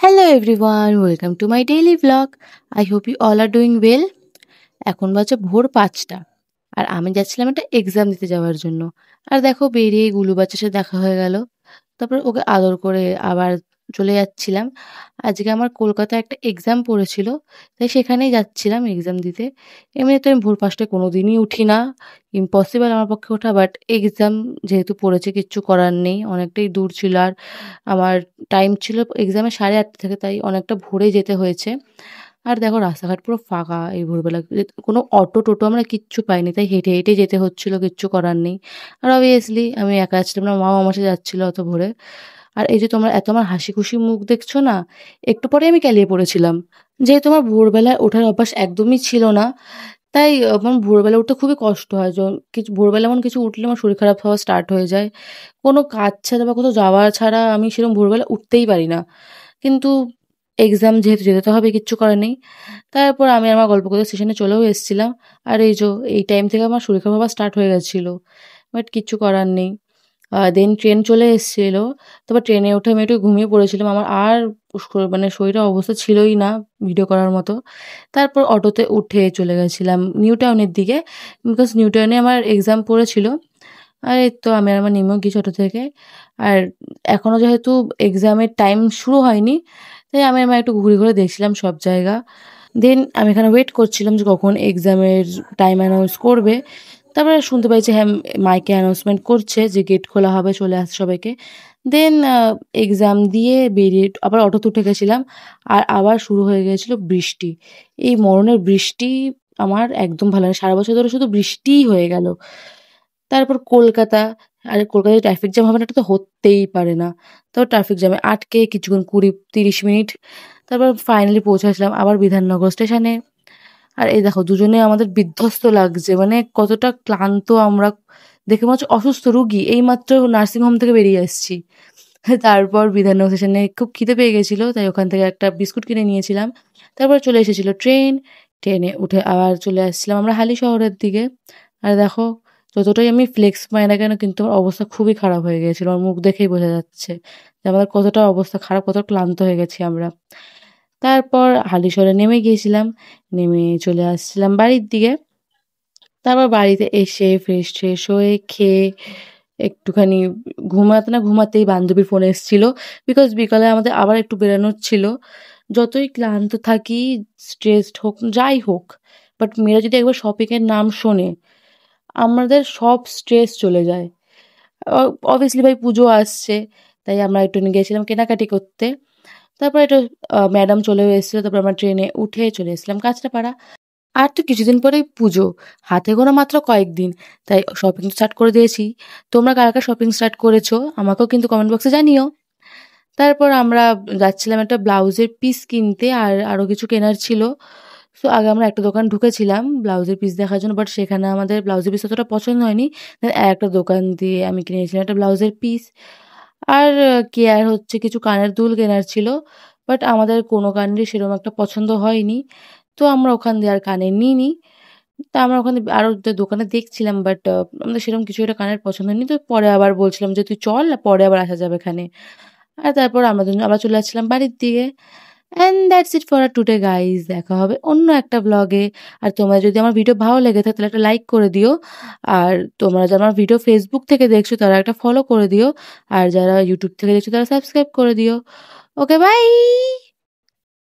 Hello everyone, welcome to my daily vlog. I hope you all are doing well. এখন বাজে ভোর ৫টা আর আমি যাচ্ছিলাম একটা এক্সাম দিতে যাওয়ার জন্য। আর দেখো বেরিয়ে গুলু বাচ্চার সাথে দেখা হয়ে গেল। তারপর ওকে আদর করে আবার চলে যাচ্ছিলাম। আজকে আমার কলকাতায় একটা এক্সাম পড়েছিল, তাই সেখানেই যাচ্ছিলাম এক্সাম দিতে। এমনিতে আমি ভোর ৫টায় কোনোদিনই উঠি না, ইম্পসিবল আমার পক্ষে ওঠা। বাট এক্সাম যেহেতু পড়েছে কিচ্ছু করার নেই, অনেকটাই দূর ছিল আর আমার টাইম ছিল এক্সামের 8:30 থেকে, তাই অনেকটা ভোরে যেতে হয়েছে। আর দেখো রাস্তাঘাট পুরো ফাঁকা এই ভোরবেলা। কোনো অটো টোটো আমরা কিচ্ছু পাইনি, তাই হেঁটে হেঁটে যেতে হচ্ছিল, কিচ্ছু করার নেই। আর অবভিয়াসলি আমি একা যাচ্ছিলাম না, মাও আমার সাথে যাচ্ছিল অত ভোরে। আর এই যে তোমরা এত আমার হাসি খুশি মুখ দেখছো না, একটু পরে আমি ক্যালিয়ে পড়েছিলাম। যেহেতু আমার ভোরবেলায় ওঠার অভ্যাস একদমই ছিল না, তাই আমার ভোরবেলা উঠতে খুবই কষ্ট হয়। কিছু ভোরবেলা এমন কিছু উঠলে আমার শরীর খারাপ হওয়া স্টার্ট হয়ে যায়। কোনো কাজ ছাড়া বা কোথাও যাওয়া ছাড়া আমি সেরকম ভোরবেলা উঠতেই পারি না। কিন্তু এক্সাম যেহেতু যেতে তো হবে, কিচ্ছু করার নেই। তারপর আমি আমার গল্প করতে স্টেশনে চলেও এসেছিলাম। আর এই টাইম থেকে আমার শরীর খারাপ হওয়া স্টার্ট হয়ে গেছিল। বাট কিচ্ছু করার নেই। দেন ট্রেন চলে এসেছিল। তারপর ট্রেনে উঠে আমি একটু ঘুমিয়ে পড়েছিলাম। আমার আর মানে শরীরের অবস্থা ছিলই না ভিডিও করার মতো। তারপর অটোতে উঠে চলে গেছিলাম নিউ টাউনের দিকে। বিকজ নিউ টাউনে আমার এক্সাম পড়েছিল। আর এই তো আমি আর আমার নেমেও গেছি অটো থেকে। আর এখনও যেহেতু এক্সামের টাইম শুরু হয়নি, তাই আমি আমার একটু ঘুরে ঘুরে দেখছিলাম সব জায়গা। দেন আমি এখানে ওয়েট করছিলাম যে কখন এক্সামের টাইম অ্যানাউন্স করবে। তারপরে শুনতে পাই যে হ্যাঁ, মাইকে অ্যানাউন্সমেন্ট করছে যে গেট খোলা হবে, চলে আসছে সবাইকে। দেন এক্সাম দিয়ে বেরিয়ে আবার অটোতে উঠে গেছিলাম। আর আবার শুরু হয়ে গিয়েছিল বৃষ্টি। এই মরণের বৃষ্টি আমার একদম ভালো লাগে না। সারা বছর ধরে শুধু বৃষ্টিই হয়ে গেল। তারপর কলকাতা, আর কলকাতায় ট্রাফিক জ্যাম হবে না এটা তো হতেই পারে না। তো ট্রাফিক জ্যামে আটকে কিছুক্ষণ ২০-৩০ মিনিট। তারপর ফাইনালি পৌঁছাচ্ছিলাম আবার বিধাননগর স্টেশনে। আর এই দেখো দুজনে আমাদের বিধ্বস্ত লাগছে, মানে কতটা ক্লান্ত আমরা, দেখে মনে হচ্ছে অসুস্থ রুগী, এইমাত্র নার্সিংহোম থেকে বেরিয়ে এসেছি। তারপর বিধাননগর স্টেশনে খুব খিদে পেয়ে গেছিল, তাই ওখান থেকে একটা বিস্কুট কিনে নিয়েছিলাম। তারপর চলে এসেছিল ট্রেন। ট্রেনে উঠে আবার চলে আসছিলাম আমরা হালি শহরের দিকে। আর দেখো যতটাই আমি ফ্লেক্স পাই না কেন, কিন্তু আমার অবস্থা খুবই খারাপ হয়ে গিয়েছিল। আমার মুখ দেখেই বোঝা যাচ্ছে যে আমাদের কতটা অবস্থা খারাপ, কতটা ক্লান্ত হয়ে গেছি আমরা। তারপর হালিশহরে নেমে গিয়েছিলাম। নেমে চলে আসছিলাম বাড়ির দিকে। তারপর বাড়িতে এসে ফ্রেশ-ট্রেশ হয়ে খেয়ে একটুখানি ঘুমাতে না ঘুমাতেই বান্ধবীর ফোন এসেছিল। বিকজ বিকালে আমাদের আবার একটু বেরোনোর ছিল। যতই ক্লান্ত থাকি, স্ট্রেসড হোক, যাই হোক, বাট মেয়েরা যদি একবার শপিং এর নাম শোনে, আমাদের সব স্ট্রেস চলে যায়। অবভিয়াসলি ভাই পুজো আসছে, তাই আমরা একটুখানি গেছিলাম কেনাকাটি করতে। তারপর একটু ম্যাডাম চলেও এসেছিল। তারপর আমরা ট্রেনে উঠে চলে এসেছিলাম কাঁচরাপাড়া। আর তো কিছুদিন পরেই পুজো। হাতে গোনা মাত্র কয়েকদিন। তাই শপিং স্টার্ট করে দিয়েছি। তোমরা কারা, কারা শপিং স্টার্ট করেছো আমাকেও কিন্তু কমেন্ট বক্সে জানিও। তারপর আমরা যাচ্ছিলাম একটা ব্লাউজের পিস কিনতে, আর আরো কিছু কেনার ছিল। সো আগে আমরা একটা দোকান ঢুকেছিলাম ব্লাউজের পিস দেখার জন্য। বাট সেখানে আমাদের ব্লাউজের পিস অতটা পছন্দ হয়নি। দেন আরেকটা দোকান দিয়ে আমি কিনেছিলাম একটা ব্লাউজের পিস। আর কেয়ার হচ্ছে কিছু কানের দুল কেনার ছিল। বাট আমাদের কোনো কানেরই সেরকম একটা পছন্দ হয়নি। তো আমরা ওখান দিয়ে আর কানের নিইনি। তা আমরা ওখানে আরো দোকানে দেখছিলাম, বাট আমাদের সেরকম কিছু একটা কানের পছন্দ হয়নি। তো পরে আবার বলছিলাম যে, "তুই চল, পরে আবার আসা যাবে এখানে।" আর তারপর আমরা দুজন আবার চলে যাচ্ছিলাম বাড়ির দিকে। And that's it for today guys. দেখা হবে অন্য একটা ব্লগে। আর তোমরা যদি আমার ভিডিও ভালো লেগে থাকে তাহলে একটা লাইক করে দিও। আর তোমরা যারা আমার ভিডিও ফেসবুক থেকে দেখছো তারা একটা ফলো করে দিও। আর যারা ইউটিউব থেকে দেখছো তারা সাবস্ক্রাইব করে দিও। Okay bye.